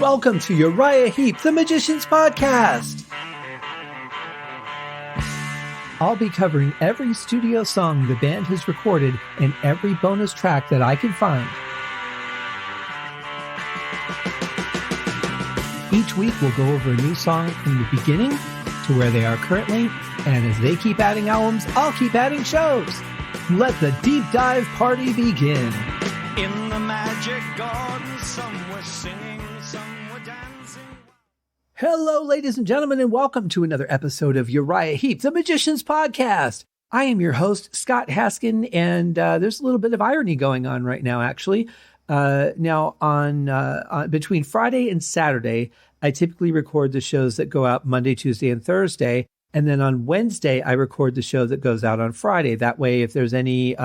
Welcome to Uriah Heep, the Magician's Podcast. I'll be covering every studio song the band has recorded and every bonus track that I can find. Each week we'll go over a new song from the beginning to where they are currently, and as they keep adding albums, I'll keep adding shows. Let the deep dive party begin. In the magic garden, some were singing, some were dancing. Hello, ladies and gentlemen, and welcome to another episode of Uriah Heep, the Magician's Podcast. I am your host, Scott Haskin, and there's a little bit of irony going on right now, actually. Now, on between Friday and Saturday, I typically record the shows that go out Monday, Tuesday, and Thursday. And then on Wednesday, I record the show that goes out on Friday. That way, if there's any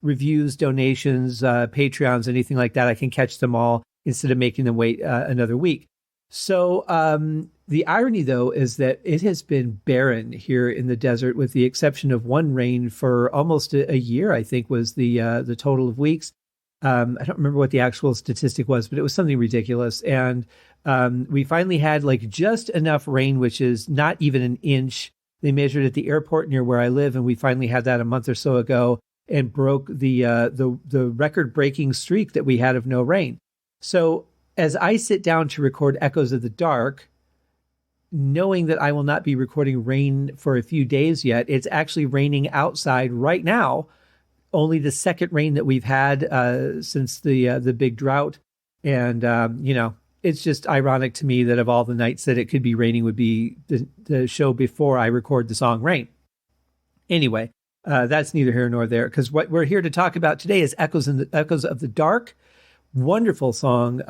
reviews, donations, Patreons, anything like that, I can catch them all instead of making them wait another week. So the irony, though, is that it has been barren here in the desert, with the exception of one rain for almost a year, I think was the total of weeks. I don't remember what the actual statistic was, but it was something ridiculous. And we finally had like just enough rain, which is not even an inch. They measured at the airport near where I live, and we finally had that a month or so ago and broke the record-breaking streak that we had of no rain. So as I sit down to record Echoes of the Dark, knowing that I will not be recording rain for a few days yet, it's actually raining outside right now. Only the second rain that we've had since the big drought. And, it's just ironic to me that of all the nights that it could be raining would be the show before I record the song Rain. Anyway, that's neither here nor there, because what we're here to talk about today is Echoes of the Dark. Wonderful song.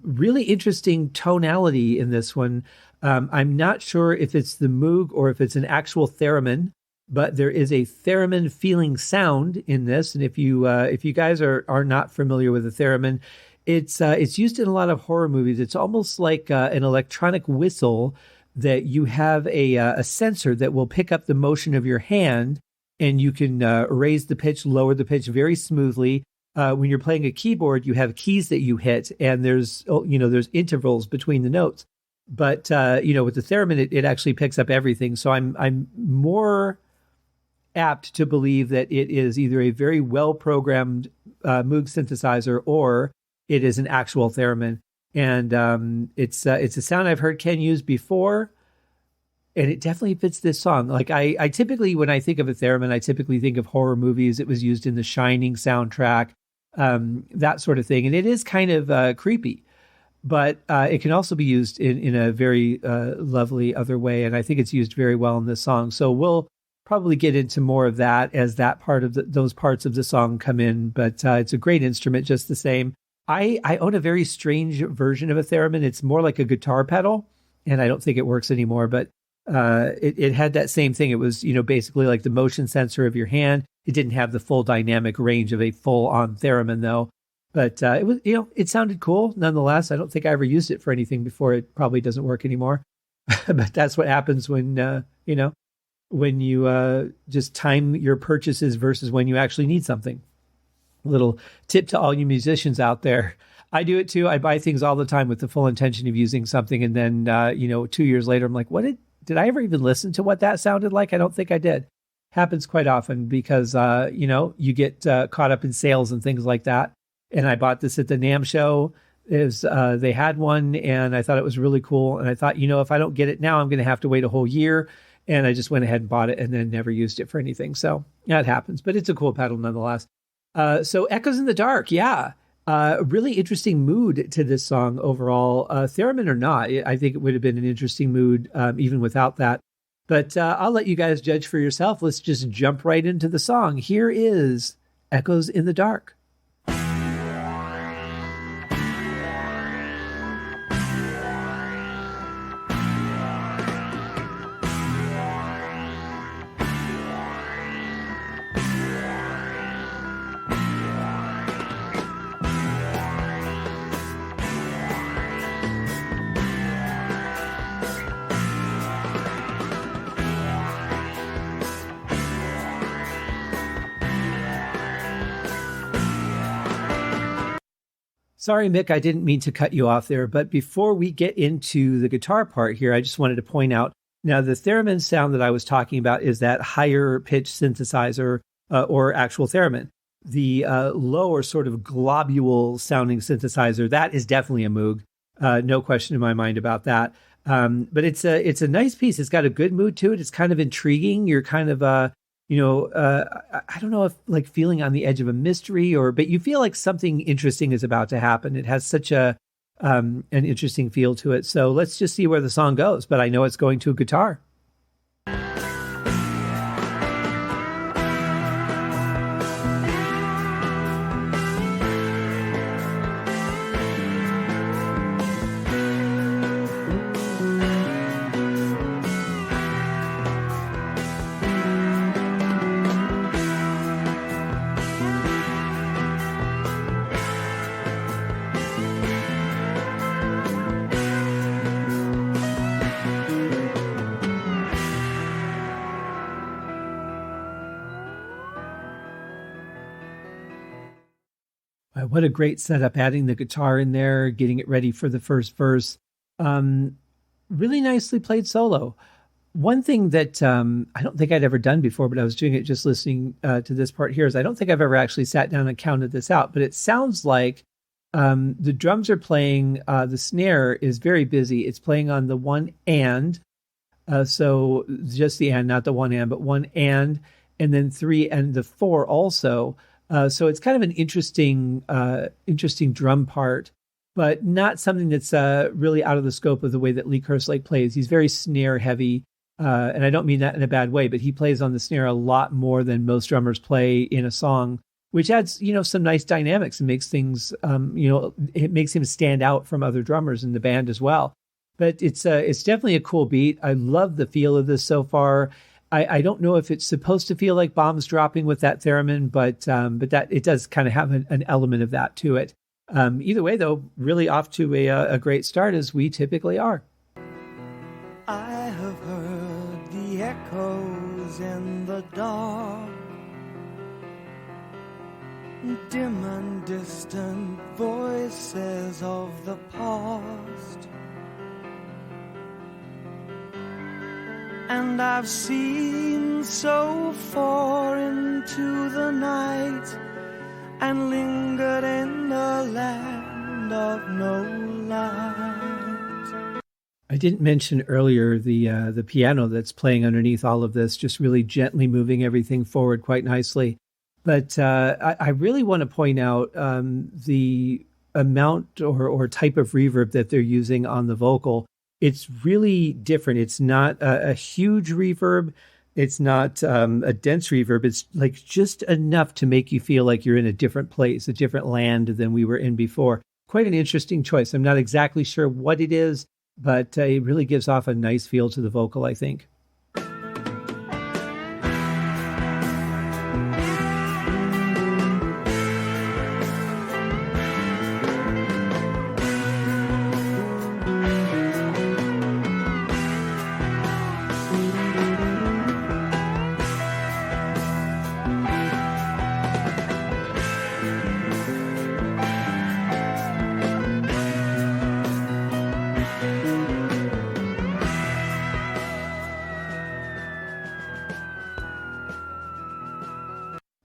Really interesting tonality in this one. I'm not sure if it's the Moog or if it's an actual theremin, but there is a theremin feeling sound in this. And if you guys are not familiar with a theremin, it's used in a lot of horror movies. It's almost like an electronic whistle that you have a sensor that will pick up the motion of your hand, and you can raise the pitch, lower the pitch very smoothly. When you're playing a keyboard, you have keys that you hit, and there's intervals between the notes. But with the theremin, it actually picks up everything. So I'm more apt to believe that it is either a very well-programmed Moog synthesizer or it is an actual theremin. And it's a sound I've heard Ken use before, and it definitely fits this song. Like I typically, when I think of a theremin, I typically think of horror movies. It was used in the Shining soundtrack, that sort of thing. And it is kind of creepy, but it can also be used in a very lovely other way. And I think it's used very well in this song. So we'll probably get into more of that as that part of those parts of the song come in. But it's a great instrument just the same. I own a very strange version of a theremin. It's more like a guitar pedal, and I don't think it works anymore, but it had that same thing. It was, basically like the motion sensor of your hand. It didn't have the full dynamic range of a full-on theremin, though. But it was, it sounded cool nonetheless. I don't think I ever used it for anything before. It probably doesn't work anymore. But that's what happens when, when you just time your purchases versus when you actually need something. Little tip to all you musicians out there. I do it too. I buy things all the time with the full intention of using something. And then, 2 years later, I'm like, did I ever even listen to what that sounded like? I don't think I did. Happens quite often because, you get caught up in sales and things like that. And I bought this at the NAMM show. They had one and I thought it was really cool. And I thought, if I don't get it now, I'm going to have to wait a whole year. And I just went ahead and bought it and then never used it for anything. So yeah, it happens, but it's a cool pedal nonetheless. So Echoes in the Dark. Yeah. Really interesting mood to this song overall. Theremin or not, I think it would have been an interesting mood even without that. But I'll let you guys judge for yourself. Let's just jump right into the song. Here is Echoes in the Dark. Sorry, Mick, I didn't mean to cut you off there. But before we get into the guitar part here, I just wanted to point out, now the theremin sound that I was talking about is that higher pitch synthesizer or actual theremin. The lower sort of globule sounding synthesizer, that is definitely a Moog. No question in my mind about that. But it's a nice piece. It's got a good mood to it. It's kind of intriguing. You're kind of, I don't know if like feeling on the edge of a mystery but you feel like something interesting is about to happen. It has such an interesting feel to it. So let's just see where the song goes. But I know it's going to a guitar. What a great setup, adding the guitar in there, getting it ready for the first verse. Really nicely played solo. One thing that I don't think I'd ever done before, but I was doing it just listening to this part here, is I don't think I've ever actually sat down and counted this out, but it sounds like the drums are playing, the snare is very busy. It's playing on the one and, so just the and, not the one and, but one and then three and the four also. So it's kind of an interesting drum part, but not something that's really out of the scope of the way that Lee Kerslake plays. He's very snare heavy, and I don't mean that in a bad way, but he plays on the snare a lot more than most drummers play in a song, which adds, some nice dynamics and makes things, it makes him stand out from other drummers in the band as well. But it's definitely a cool beat. I love the feel of this so far. I don't know if it's supposed to feel like bombs dropping with that theremin, but that it does kind of have an element of that to it. Either way, though, really off to a great start, as we typically are. I have heard the echoes in the dark, dim and distant voices of the past. And I've seen so far into the night and lingered in the land of no light. I didn't mention earlier the piano that's playing underneath all of this, just really gently moving everything forward quite nicely. But I really want to point out the amount or type of reverb that they're using on the vocal. It's really different. It's not a huge reverb. It's not a dense reverb. It's like just enough to make you feel like you're in a different place, a different land than we were in before. Quite an interesting choice. I'm not exactly sure what it is, but it really gives off a nice feel to the vocal, I think.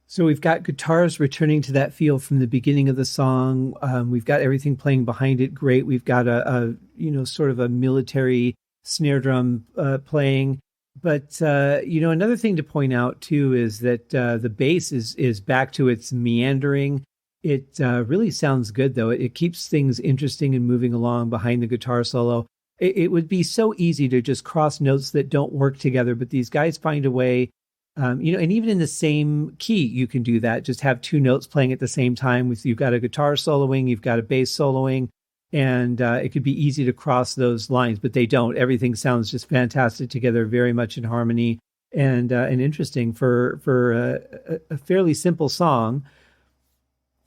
So we've got guitars returning to that feel from the beginning of the song. We've got everything playing behind it great. We've got a sort of a military snare drum playing. But, another thing to point out, too, is that the bass is back to its meandering. It really sounds good, though. It keeps things interesting and moving along behind the guitar solo. It would be so easy to just cross notes that don't work together, but these guys find a way. And even in the same key, you can do that. Just have two notes playing at the same time. You've got a guitar soloing, you've got a bass soloing, and it could be easy to cross those lines, but they don't. Everything sounds just fantastic together, very much in harmony, and interesting for a fairly simple song.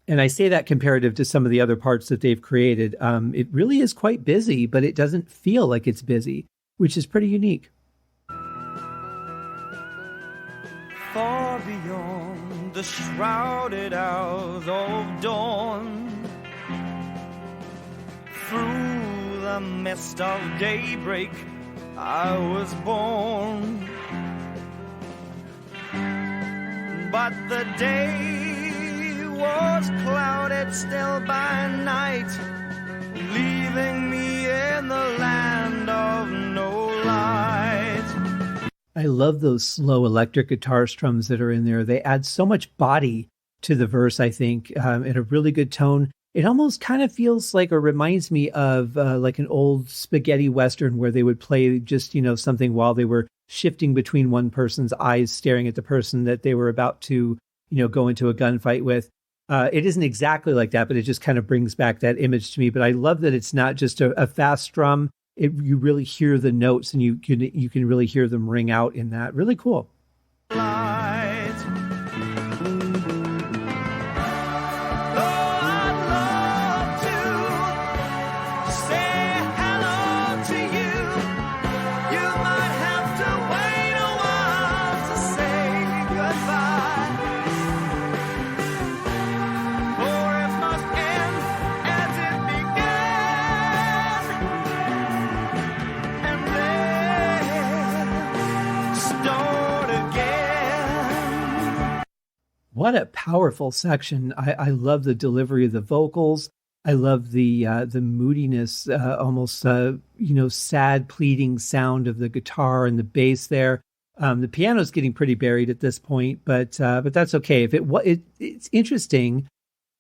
And I say that comparative to some of the other parts that they've created. It really is quite busy, but it doesn't feel like it's busy, which is pretty unique. Far beyond the shrouded hours of dawn, through the mist of daybreak I was born. But the day was clouded still by night, leaving me in the land of no light. I love those slow electric guitar strums that are in there. They add so much body to the verse, I think, in a really good tone. It almost kind of feels like, or reminds me of like an old spaghetti Western where they would play just, something while they were shifting between one person's eyes, staring at the person that they were about to, go into a gunfight with. It isn't exactly like that, but it just kind of brings back that image to me. But I love that it's not just a fast strum. You really hear the notes, and you can really hear them ring out in that. Really cool. What a powerful section. I love the delivery of the vocals. I love the moodiness, almost, sad pleading sound of the guitar and the bass there. The piano's getting pretty buried at this point, but that's okay. It's interesting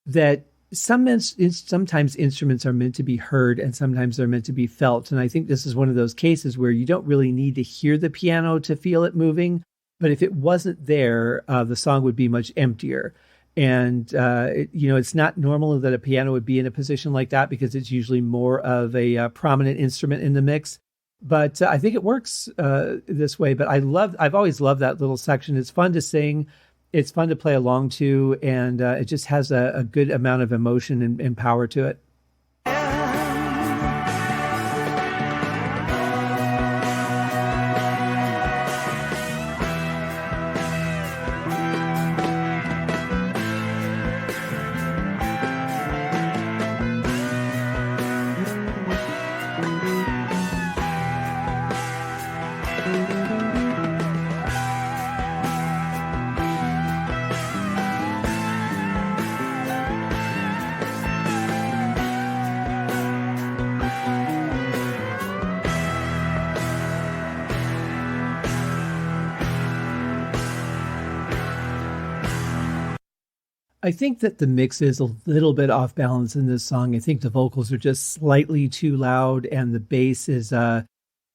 that sometimes instruments are meant to be heard and sometimes they're meant to be felt. And I think this is one of those cases where you don't really need to hear the piano to feel it moving. But if it wasn't there, the song would be much emptier. And, it's not normal that a piano would be in a position like that because it's usually more of a prominent instrument in the mix. But I think it works this way. But I've always loved that little section. It's fun to sing. It's fun to play along to. And it just has a good amount of emotion and power to it. I think that the mix is a little bit off balance in this song. I think the vocals are just slightly too loud and the bass is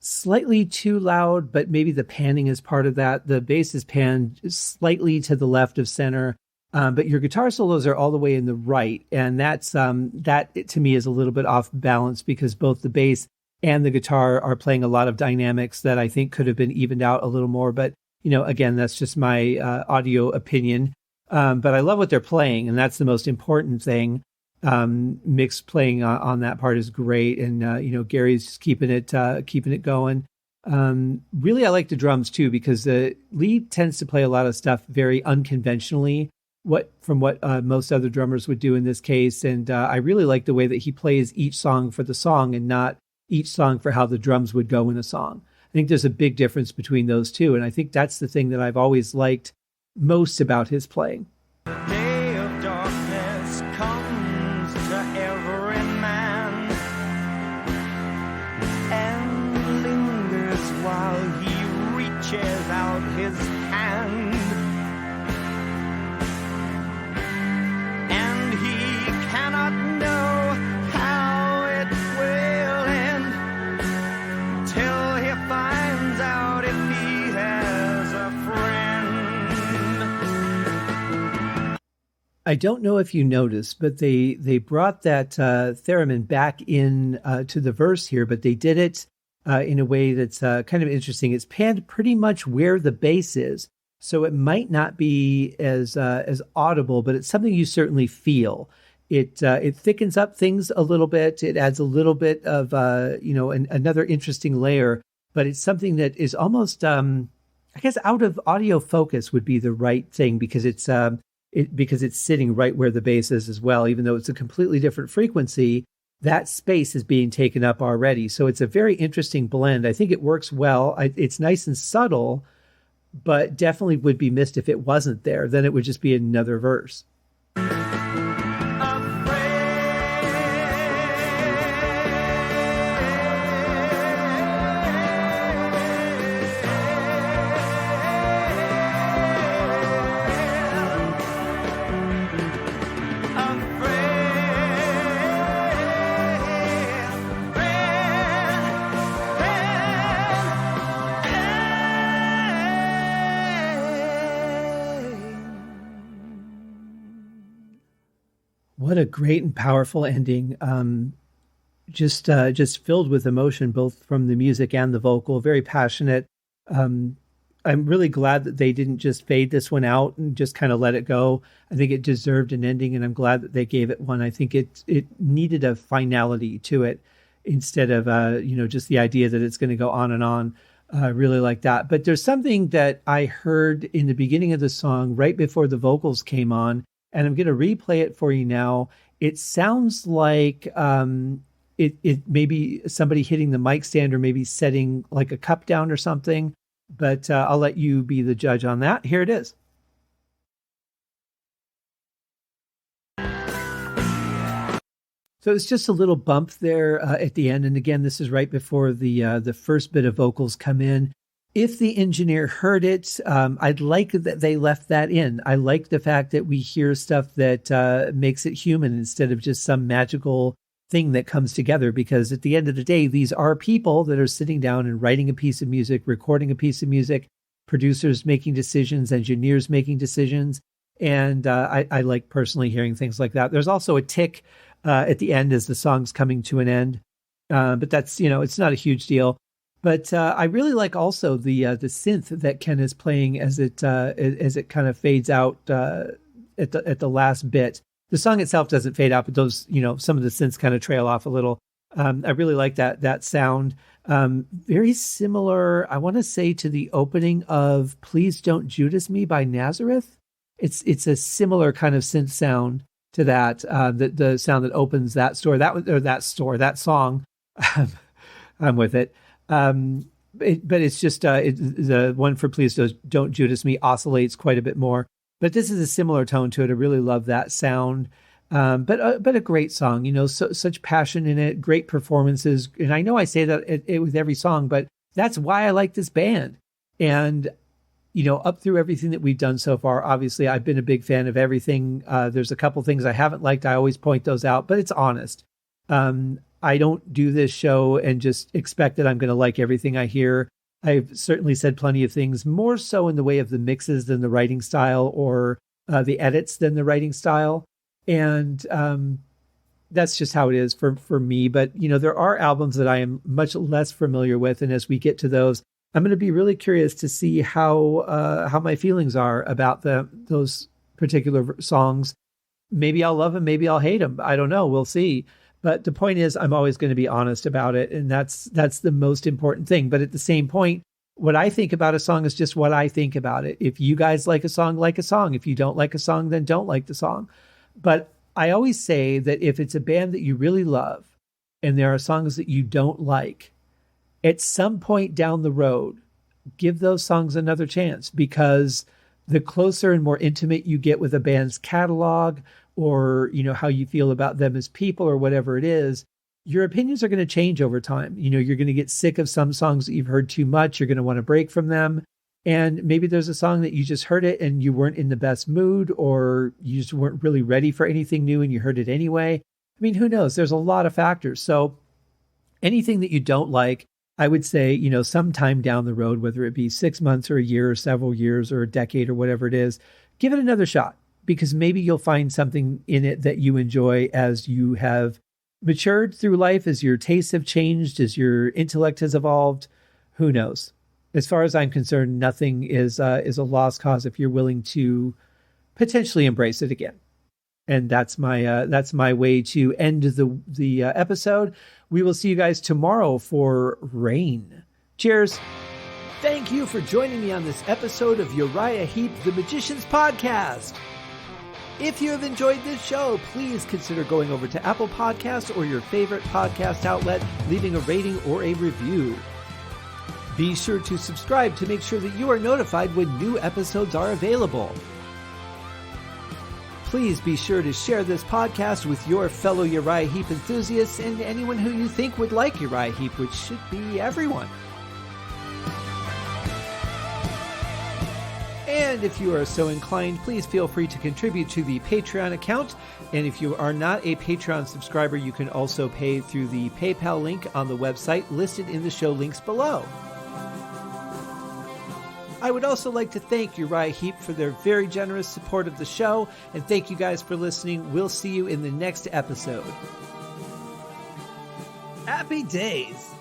slightly too loud, but maybe the panning is part of that. The bass is panned slightly to the left of center, but your guitar solos are all the way in the right. And that's that to me is a little bit off balance because both the bass and the guitar are playing a lot of dynamics that I think could have been evened out a little more. But, again, that's just my audio opinion. But I love what they're playing, and that's the most important thing. Mick's playing on that part is great, and Gary's just keeping it going. Really, I like the drums too because Lee tends to play a lot of stuff very unconventionally, from what most other drummers would do in this case. And I really like the way that he plays each song for the song and not each song for how the drums would go in a song. I think there's a big difference between those two, and I think that's the thing that I've always liked most about his playing. Day of darkness comes to every man and lingers while he reaches out his hand, and he cannot know how it will end till he finds out if he has a friend. I don't know if you noticed, but they brought that theremin back in to the verse here, but they did it in a way that's kind of interesting. It's panned pretty much where the bass is, so it might not be as audible, but it's something you certainly feel. It thickens up things a little bit. It adds a little bit of another interesting layer, but it's something that is almost I guess out of audio focus would be the right thing because it's sitting right where the bass is as well, even though it's a completely different frequency. that space is being taken up already. So it's a very interesting blend. I think it works well. It's nice and subtle, but definitely would be missed if it wasn't there. Then it would just be another verse. What a great and powerful ending. Just filled with emotion, both from the music and the vocal, very passionate. I'm really glad that they didn't just fade this one out and just kind of let it go. I think it deserved an ending, and I'm glad that they gave it one. I think it needed a finality to it instead of, just the idea that it's going to go on and on. I really like that. But there's something that I heard in the beginning of the song right before the vocals came on, and I'm going to replay it for you now. It sounds like it maybe somebody hitting the mic stand or maybe setting like a cup down or something. But I'll let you be the judge on that. Here it is. So it's just a little bump there at the end. And again, this is right before the first bit of vocals come in. If the engineer heard it, I'd like that they left that in. I like the fact that we hear stuff that makes it human instead of just some magical thing that comes together, because at the end of the day, these are people that are sitting down and writing a piece of music, recording a piece of music, producers making decisions, engineers making decisions. And I like personally hearing things like that. There's also a tick at the end as the song's coming to an end. But that's, it's not a huge deal. But I really like also the synth that Ken is playing as it kind of fades out at the last bit. The song itself doesn't fade out, but those, some of the synths kind of trail off a little. I really like that sound. Very similar, I want to say, to the opening of "Please Don't Judas Me" by Nazareth. It's a similar kind of synth sound to that. The sound that opens that song. I'm with it. But it's just the one for "Please Don't Judas Me" oscillates quite a bit more. But this is a similar tone to it. I really love that sound. But a great song, such passion in it, great performances. And I know I say that with every song, but that's why I like this band. And, up through everything that we've done so far, obviously I've been a big fan of everything. There's a couple things I haven't liked. I always point those out, but it's honest. I don't do this show and just expect that I'm going to like everything I hear. I've certainly said plenty of things, more so in the way of the mixes than the writing style, or the edits than the writing style. And that's just how it is for me. But, there are albums that I am much less familiar with. And as we get to those, I'm going to be really curious to see how my feelings are about those particular songs. Maybe I'll love them, maybe I'll hate them. I don't know. We'll see. But the point is, I'm always going to be honest about it. And that's the most important thing. But at the same point, what I think about a song is just what I think about it. If you guys like a song, like a song. If you don't like a song, then don't like the song. But I always say that if it's a band that you really love and there are songs that you don't like, at some point down the road, give those songs another chance, because the closer and more intimate you get with a band's catalog, or, how you feel about them as people, or whatever it is, your opinions are going to change over time. You're going to get sick of some songs that you've heard too much. You're going to want to break from them. And maybe there's a song that you just heard it and you weren't in the best mood, or you just weren't really ready for anything new and you heard it anyway. I mean, who knows? There's a lot of factors. So anything that you don't like, I would say, sometime down the road, whether it be 6 months or a year or several years or a decade or whatever it is, give it another shot. Because maybe you'll find something in it that you enjoy as you have matured through life, as your tastes have changed, as your intellect has evolved. Who knows? As far as I'm concerned, nothing is a lost cause if you're willing to potentially embrace it again. And that's my way to end the episode. We will see you guys tomorrow for Rain. Cheers. Thank you for joining me on this episode of Uriah Heep, the Magician's Podcast. If you have enjoyed this show, please consider going over to Apple Podcasts or your favorite podcast outlet, leaving a rating or a review. Be sure to subscribe to make sure that you are notified when new episodes are available. Please be sure to share this podcast with your fellow Uriah Heep enthusiasts and anyone who you think would like Uriah Heep, which should be everyone. And if you are so inclined, please feel free to contribute to the Patreon account. And if you are not a Patreon subscriber, you can also pay through the PayPal link on the website listed in the show links below. I would also like to thank Uriah Heep for their very generous support of the show, and thank you guys for listening. We'll see you in the next episode. Happy days!